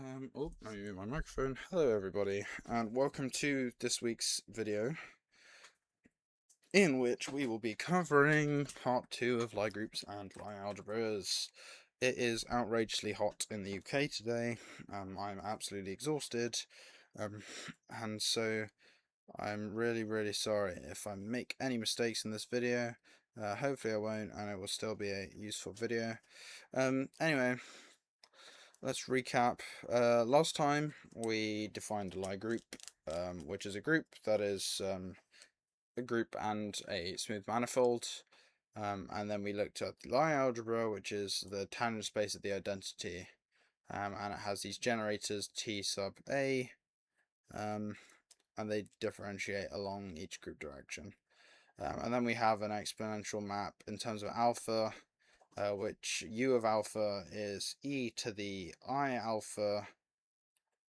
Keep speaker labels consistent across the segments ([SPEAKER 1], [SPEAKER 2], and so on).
[SPEAKER 1] Let me mute my microphone. Hello, everybody, and welcome to this week's video, in which we will be covering part 2 of Lie groups and Lie algebras. It is outrageously hot in the UK today. I'm absolutely exhausted, and so I'm really sorry if I make any mistakes in this video. Hopefully I won't, and it will still be a useful video. Anyway, let's recap. Last time we defined a Lie group, which is a group that is a group and a smooth manifold. And then we looked at the Lie algebra, which is the tangent space of the identity, and it has these generators T sub A, and they differentiate along each group direction. And then we have an exponential map in terms of alpha, which u of alpha is e to the I alpha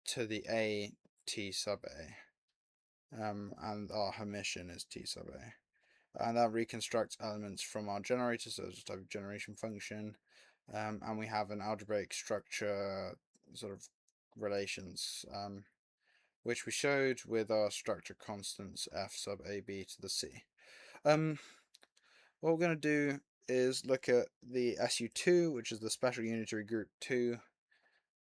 [SPEAKER 1] to the a t sub a, and our Hermitian is t sub a. And that reconstructs elements from our generator, so it's a type of generation function. And we have an algebraic structure sort of relations, which we showed with our structure constants f sub ab to the c. What we're going to do is look at the SU2, which is the special unitary group 2,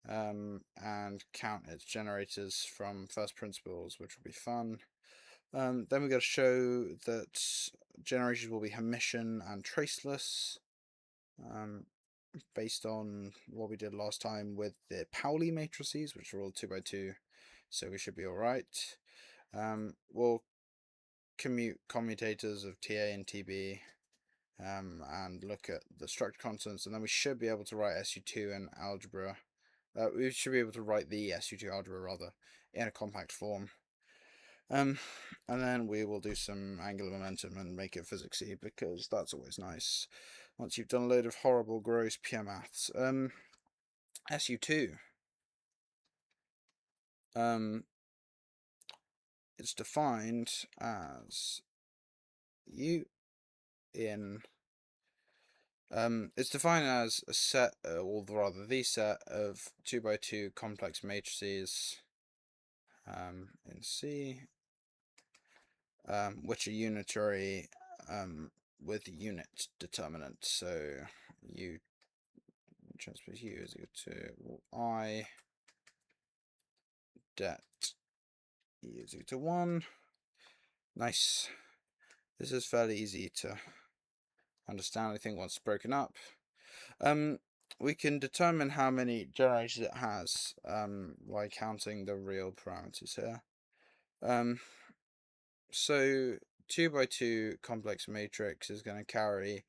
[SPEAKER 1] and count its generators from first principles, which will be fun. Then we're going to show that generators will be Hermitian and traceless, based on what we did last time with the Pauli matrices, which are all 2 by 2, so we should be alright. We'll commute commutators of TA and TB, and look at the structure constants, and then we should be able to write SU2 and algebra. We should be able to write the SU2 algebra rather in a compact form. And then we will do some angular momentum and make it physicsy, because that's always nice once you've done a load of horrible, gross pure maths. SU2. It's defined as U in. It's defined as a set, or rather the set of 2 by 2 complex matrices in C, which are unitary with unit determinant. So U transpose U is equal to I det E is equal to 1. Nice. This is fairly easy to understand, I think, once it's broken up. We can determine how many generators it has by counting the real parameters here. So 2 by 2 complex matrix is going to carry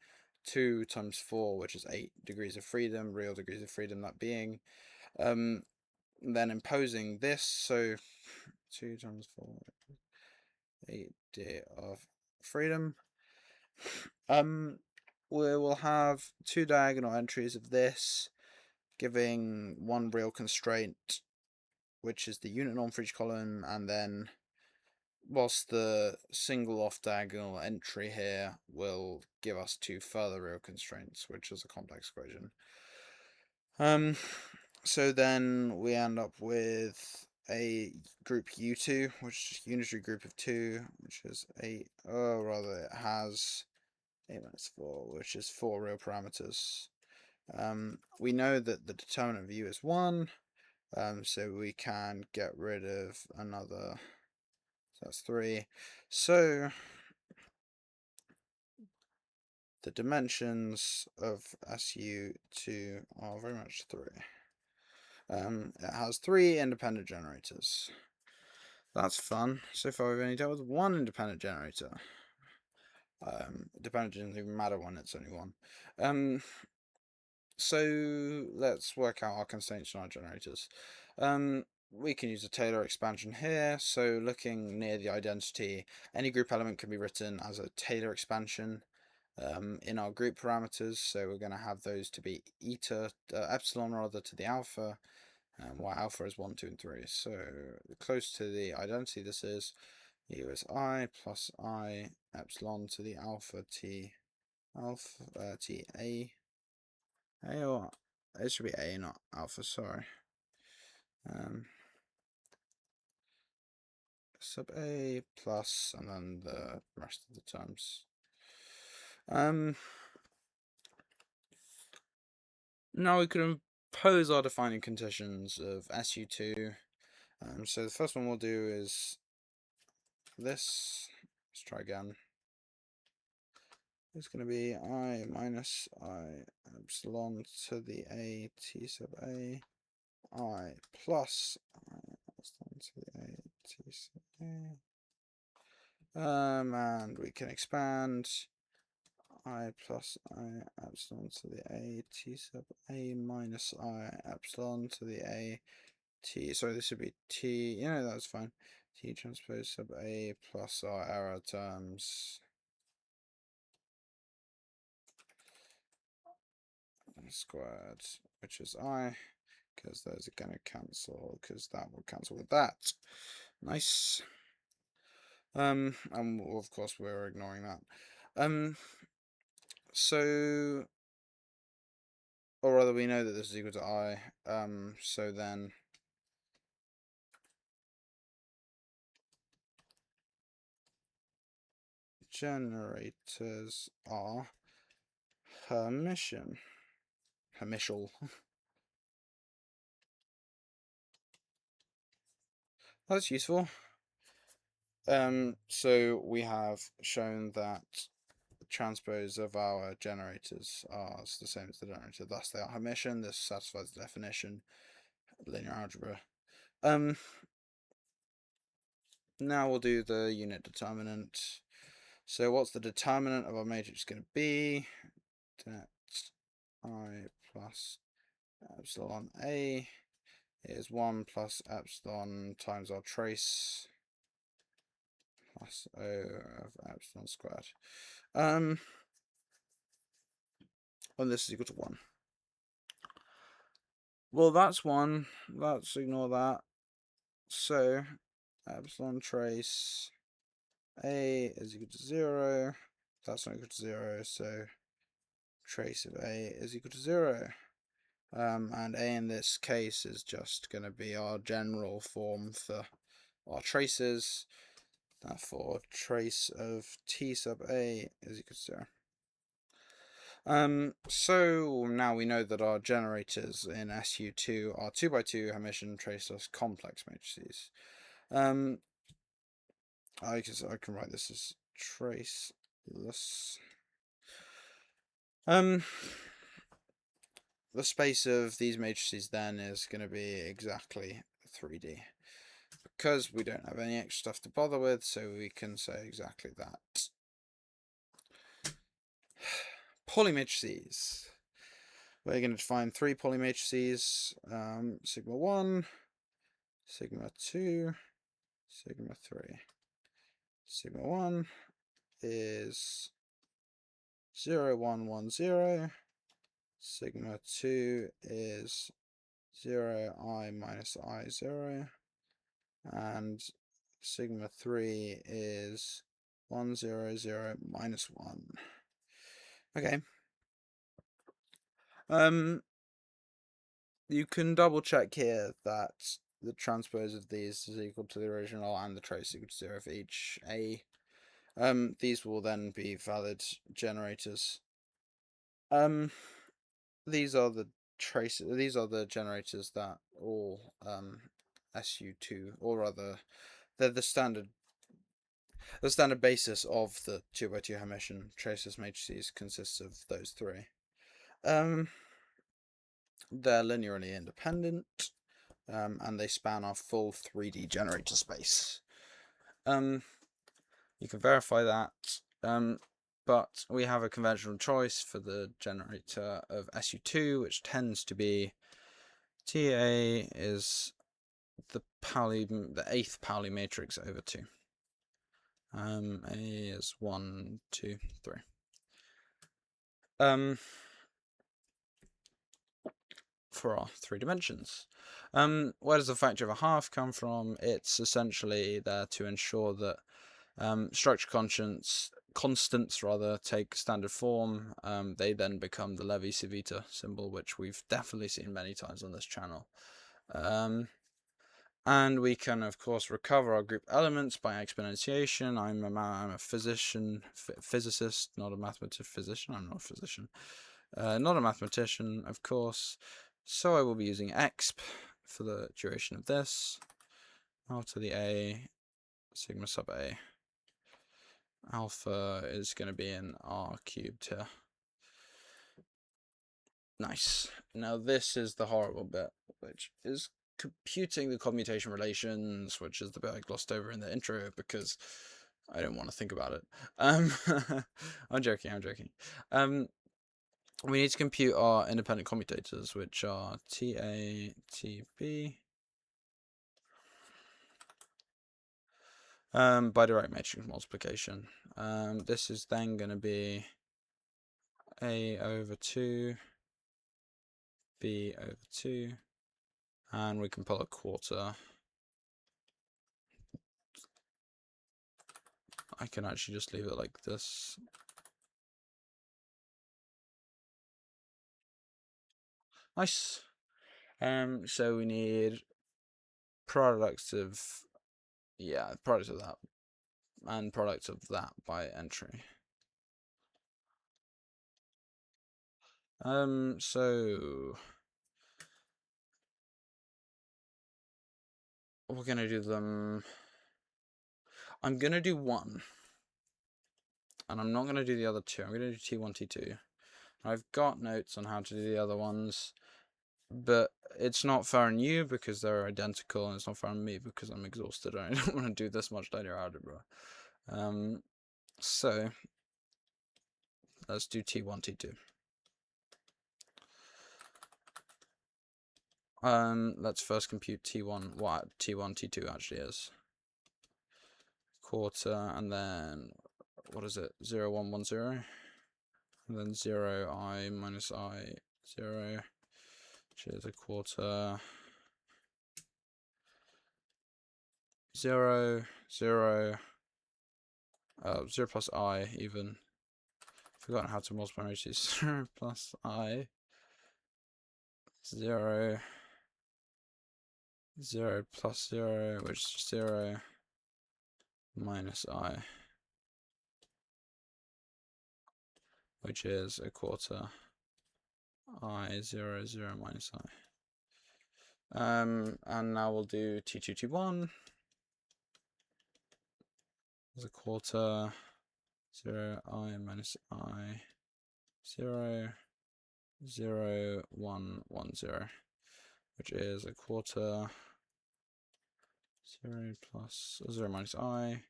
[SPEAKER 1] 2 times 4, which is 8 degrees of freedom, real degrees of freedom that being. Then imposing this, so 2 times 4, 8 of freedom. We will have 2 diagonal entries of this, giving 1 real constraint, which is the unit norm for each column, and then whilst the single off diagonal entry here will give us 2 further real constraints, which is a complex equation. So then we end up with a group U2, which is a unitary group of 2, which is 8, or rather it has 8 minus 4, which is 4 real parameters. We know that the determinant of U is 1, so we can get rid of another, so that's 3. So the dimensions of SU2 are very much 3. It has 3 independent generators. That's fun. So far we've only dealt with 1 independent generator. Dependent doesn't even matter when it's only 1. So let's work out our constraints on our generators. We can use a Taylor expansion here. So looking near the identity, any group element can be written as a Taylor expansion in our group parameters. So we're going to have those to be epsilon rather to the alpha, while alpha is 1, 2, and 3. So close to the identity this is, U is I plus I epsilon to the alpha t alpha t a. A, or it should be A, not alpha, sorry. sub A plus, and then the rest of the terms. Now we can impose our defining conditions of SU2. So the first one we'll do is this. Let's try again. It's going to be I minus I epsilon to the A t sub A, I plus I epsilon to the A t sub A. And we can expand I plus I epsilon to the A t sub A minus I epsilon to the A t. Sorry, this would be t. That's fine. T transpose sub A plus our error terms squared, which is I, because those are going to cancel, because that will cancel with that. Nice. And of course we're ignoring that. So, or rather we know that this is equal to I, so then generators are Hermitial. That's useful. So we have shown that the transpose of our generators are the same as the generator, thus they are Hermitian. This satisfies the definition of linear algebra. Now we'll do the unit determinant. So what's the determinant of our matrix going to be? Det I plus epsilon A is 1 plus epsilon times our trace plus O of epsilon squared. And this is equal to 1. Well, that's 1. Let's ignore that. So, epsilon trace A is equal to 0. That's not equal to 0, so trace of A is equal to 0. And A in this case is just going to be our general form for our traces. Therefore, trace of T sub A is equal to 0. So now we know that our generators in SU2 are 2x2 Hermitian traceless complex matrices. I can write this as traceless. The space of these matrices then is going to be exactly 3D. Because we don't have any extra stuff to bother with, so we can say exactly that. Polymatrices. We're going to define 3 polymatrices, sigma 1, sigma 2, sigma 3. Sigma 1 is 0, 1, 1, 0. Sigma 2 is 0, I minus I 0. And sigma 3 is 1, 0, 0, minus 1. Okay. You can double check here that the transpose of these is equal to the original and the trace equal to 0 for each A. These will then be valid generators. These are the traces. These are the generators that all SU2, or rather, they're the standard basis of the 2x2 Hermitian traceless matrices consists of those 3. They're linearly independent, and they span our full 3D generator space. You can verify that, but we have a conventional choice for the generator of SU2, which tends to be TA is the 8th Pauli matrix over 2. A is 1, 2, 3. For our 3 dimensions. Where does the factor of a half come from? It's essentially there to ensure that structure constants take standard form. They then become the Levi-Civita symbol, which we've definitely seen many times on this channel. And we can, of course, recover our group elements by exponentiation. I'm a physicist, not a physician. I'm not a physician. Not a mathematician, of course. So I will be using exp for the duration of this. R to the A, sigma sub A. Alpha is going to be in R cubed here. Nice. Now this is the horrible bit, which is computing the commutation relations, which is the bit I glossed over in the intro because I don't want to think about it. I'm joking. We need to compute our independent commutators, which are TA, TB, by direct matrix multiplication. This is then going to be A over 2, B over 2, and we can pull a quarter. I can actually just leave it like this. Nice. So we need products of, yeah, product of that, and product of that by entry. So we're gonna do them. I'm gonna do one, and I'm not gonna do the other two. I'm gonna do T1, T2. I've got notes on how to do the other ones, but it's not fair on you because they're identical, and it's not fair on me because I'm exhausted and I don't want to do this much linear algebra. So let's do T1, T2. Let's first compute T1, what T1, T2 actually is. Quarter, and then, what is it, 0, 1, 1, 0? And then 0, I minus I, 0, which is a quarter. 0, 0, 0 plus I, even. Forgotten how to multiply matrices. 0 plus I, 0, 0 plus 0, which is 0, minus I, which is a quarter. I, 0, 0, minus I. And now we'll do T2, T1. There's a quarter, 0, I minus I, 0, 0, 1, 1, 0, which is a quarter, 0 plus 0 minus I,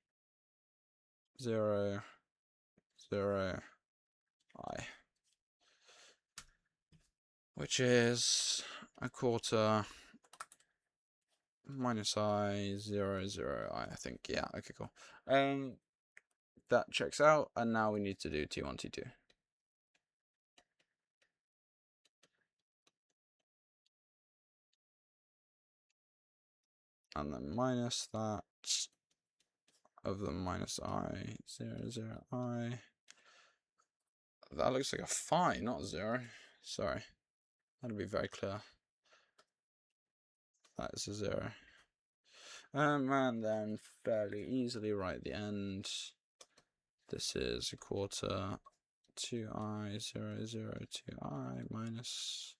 [SPEAKER 1] 0, 0, I, which is a quarter minus I, 0, 0, I think. Yeah, okay, cool. That checks out, and now we need to do T1, T2. And then minus that of the minus I, 0, 0, I. That looks like a phi, not 0. Sorry. That'll be very clear. That is a 0. And then fairly easily right at the end, this is a quarter, 2i, 0, 0, 2i minus.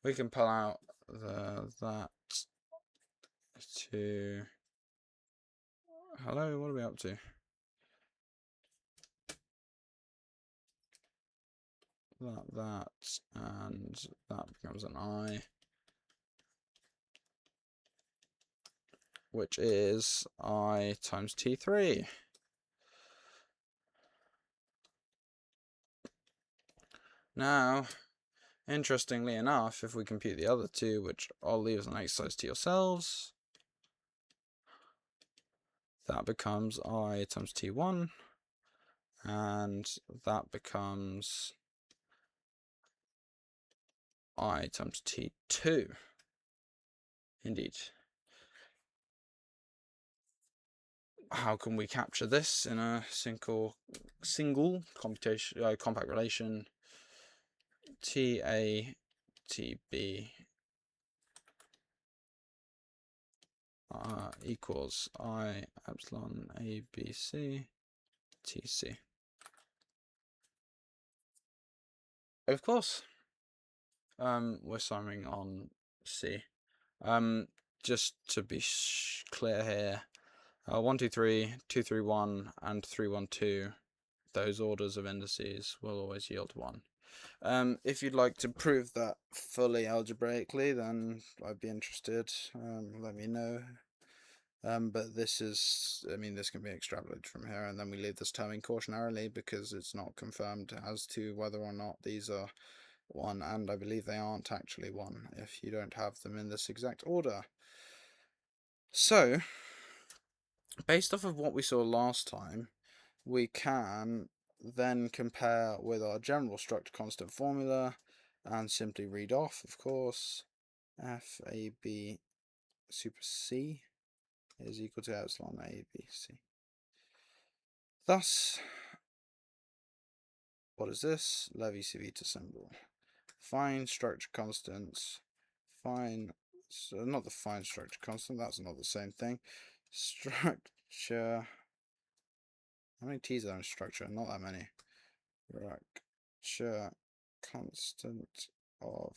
[SPEAKER 1] We can pull out that to. Hello, what are we up to? That, and that becomes an I, which is I times T3. Now, interestingly enough, if we compute the other two, which I'll leave as an exercise to yourselves, that becomes I times T1, and that becomes I times T2. Indeed. How can we capture this in a single computation compact relation? TA, TB, equals I epsilon ABC TC. Of course, we're summing on C. Just to be clear here, 1, 2, 3, 2, 3, 1, and 3, 1, 2, those orders of indices will always yield 1. If you'd like to prove that fully algebraically, then I'd be interested. Let me know. But this is, I mean, this can be extrapolated from here, and then we leave this terming cautionarily because it's not confirmed as to whether or not these are 1, and I believe they aren't actually 1 if you don't have them in this exact order. So, based off of what we saw last time, we can then compare with our general structure constant formula and simply read off, of course, FAB super C is equal to epsilon ABC. Thus, what is this? Levi-Civita symbol. Find structure constants. So not the find structure constant, that's not the same thing. Structure. How many T's are there in structure? Not that many. Structure constant of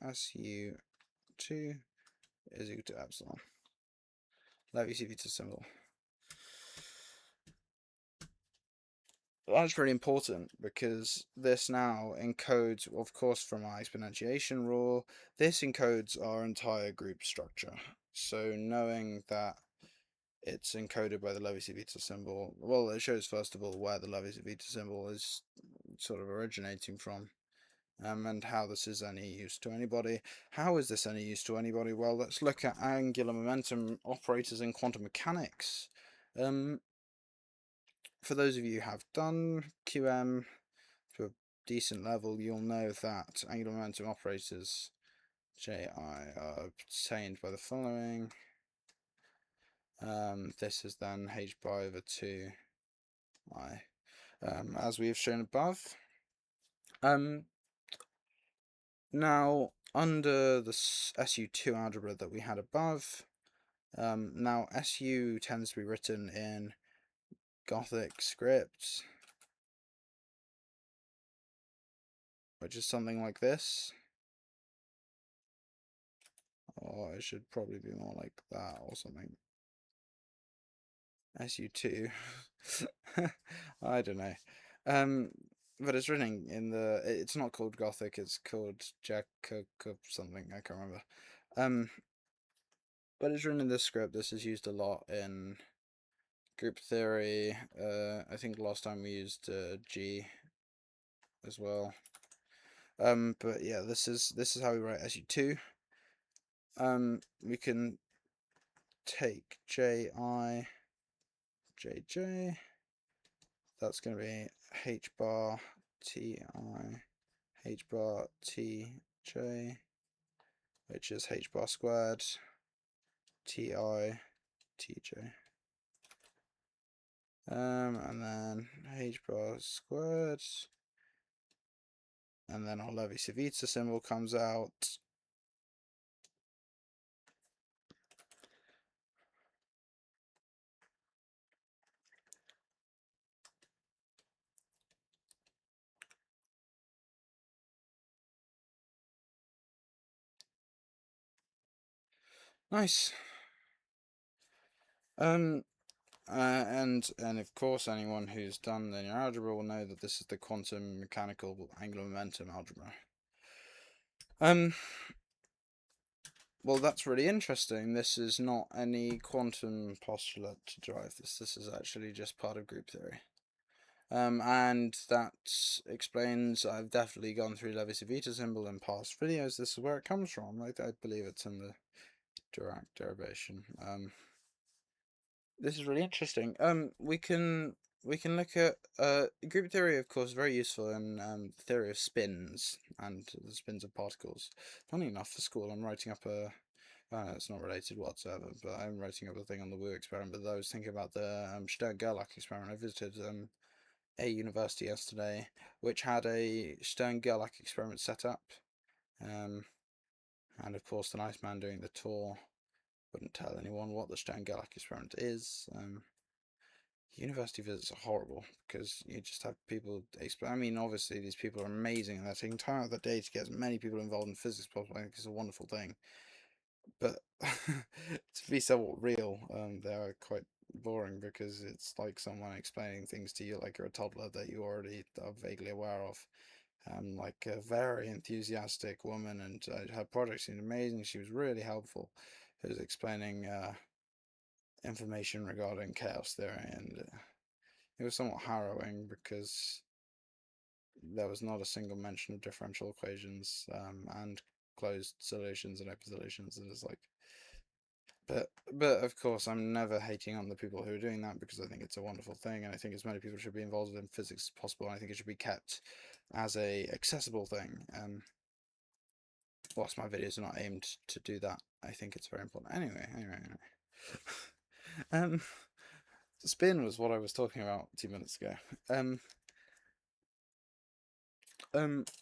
[SPEAKER 1] SU2 is equal to epsilon. Levi-Civita symbol. That's really important because this now encodes, of course, from our exponentiation rule, this encodes our entire group structure. So knowing that it's encoded by the Levi-Civita symbol, well, it shows first of all where the Levi-Civita symbol is sort of originating from, and how this is any use to anybody. How is this any use to anybody? Well, let's look at angular momentum operators in quantum mechanics. For those of you who have done QM to a decent level, you'll know that angular momentum operators Ji are obtained by the following. This is then h bar over 2I, as we have shown above. Now, under the SU2 algebra that we had above, now SU tends to be written in Gothic script, which is something like this. Or it should probably be more like that or something. SU2. I don't know. But it's written in the. It's not called Gothic. It's called Jacob something. I can't remember. But it's written in this script. This is used a lot in group theory. I think last time we used G as well. But yeah, this is how we write SU2. We can take JI, JJ. That's going to be H bar TI, H bar TJ, which is H bar squared TI TJ. And then H bar squared, and then our Levi-Civita symbol comes out. Nice. And of course, anyone who's done linear algebra will know that this is the quantum mechanical angular momentum algebra. Well, that's really interesting. This is not any quantum postulate to derive this. This is actually just part of group theory. And that explains, I've definitely gone through Levi-Civita symbol in past videos. This is where it comes from. I believe it's in the Dirac derivation. This is really interesting. We can look at group theory, of course, very useful in the theory of spins and the spins of particles. Funny enough, for school, I'm writing up a. It's not related whatsoever, but I'm writing up a thing on the Wu experiment. But I was thinking about the Stern-Gerlach experiment. I visited a university yesterday, which had a Stern-Gerlach experiment set up, and of course the nice man doing the tour wouldn't tell anyone what the Stern-Gerlach experiment is. University visits are horrible because you just have people explain. I mean, obviously these people are amazing and they're taking time out of the day to get as many people involved in physics as possible. I think it's a wonderful thing. But to be somewhat real, they are quite boring because it's like someone explaining things to you like you're a toddler that you already are vaguely aware of. Like a very enthusiastic woman, and her project seemed amazing. She was really helpful. She was explaining information regarding chaos theory, and it was somewhat harrowing because there was not a single mention of differential equations and closed solutions and open solutions. And it's like, but of course, I'm never hating on the people who are doing that because I think it's a wonderful thing, and I think as many people should be involved in physics as possible. And I think it should be kept as a accessible thing. Whilst my videos are not aimed to do that, I think it's very important. Anyway. um, spin was what I was talking about 2 minutes ago.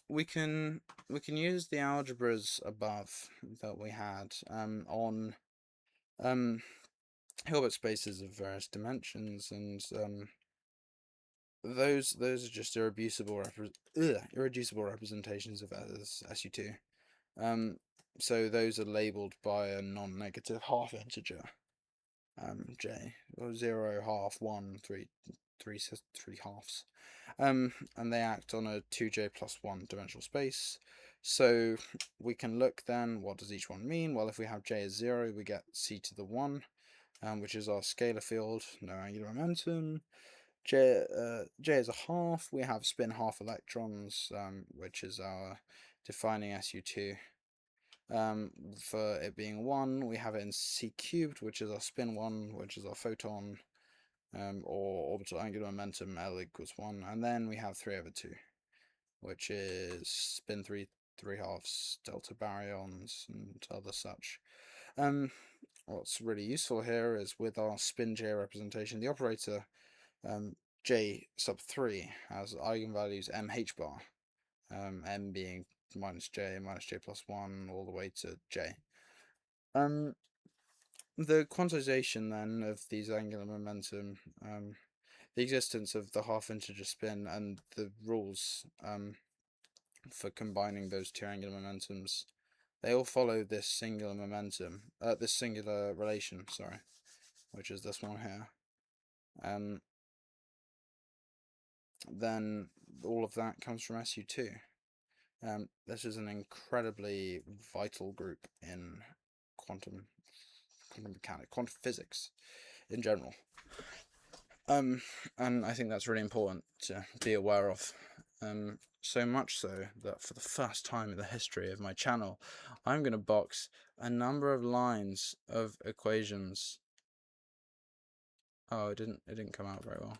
[SPEAKER 1] We can use the algebras above that we had on Hilbert spaces of various dimensions, and those are just irreducible representations of SU2. So those are labelled by a non-negative half integer, j, or 0, half, 1, 3 halves. And they act on a 2j plus 1 dimensional space. So we can look then, what does each one mean? Well, if we have j as 0, we get c to the 1, which is our scalar field, no angular momentum. J is a half, we have spin half electrons, which is our defining SU2. For it being 1, we have it in c cubed, which is our spin 1, which is our photon, or orbital angular momentum, L equals 1, and then we have 3/2, which is spin 3 halves, delta baryons, and other such. What's really useful here is with our spin j representation, the operator j sub 3 has eigenvalues mh bar, m being minus j plus 1 all the way to j. The quantization then of these angular momentum, the existence of the half integer spin, and the rules for combining those two angular momentums, they all follow this singular momentum, this singular relation, sorry, which is this one here. Then all of that comes from SU2. This is an incredibly vital group in quantum mechanics, quantum physics in general. And I think that's really important to be aware of. So much so that for the first time in the history of my channel, I'm going to box a number of lines of equations. Oh, it didn't come out very well.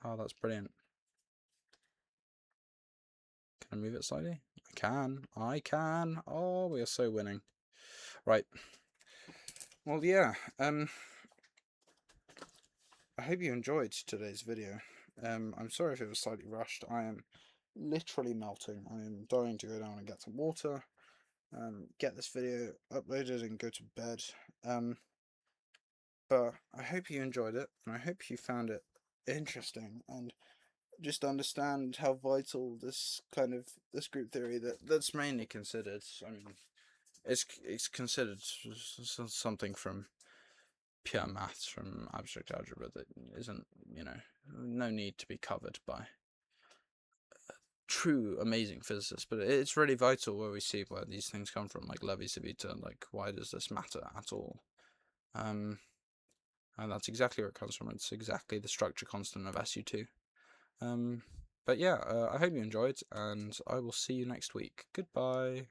[SPEAKER 1] Oh, that's brilliant. Can I move it slightly? I can. Oh, we are so winning. Right. Well, yeah. I hope you enjoyed today's video. I'm sorry if it was slightly rushed. I am literally melting. I am dying to go down and get some water, get this video uploaded and go to bed. But I hope you enjoyed it, and I hope you found it interesting and just understand how vital this group theory that's mainly considered. I mean, it's considered something from pure maths, from abstract algebra, that isn't, no need to be covered by true amazing physicists, but it's really vital where we see where these things come from, like Levy's Vita, like why does this matter at all? And that's exactly where it comes from. It's exactly the structure constant of SU2. But yeah, I hope you enjoyed, and I will see you next week. Goodbye.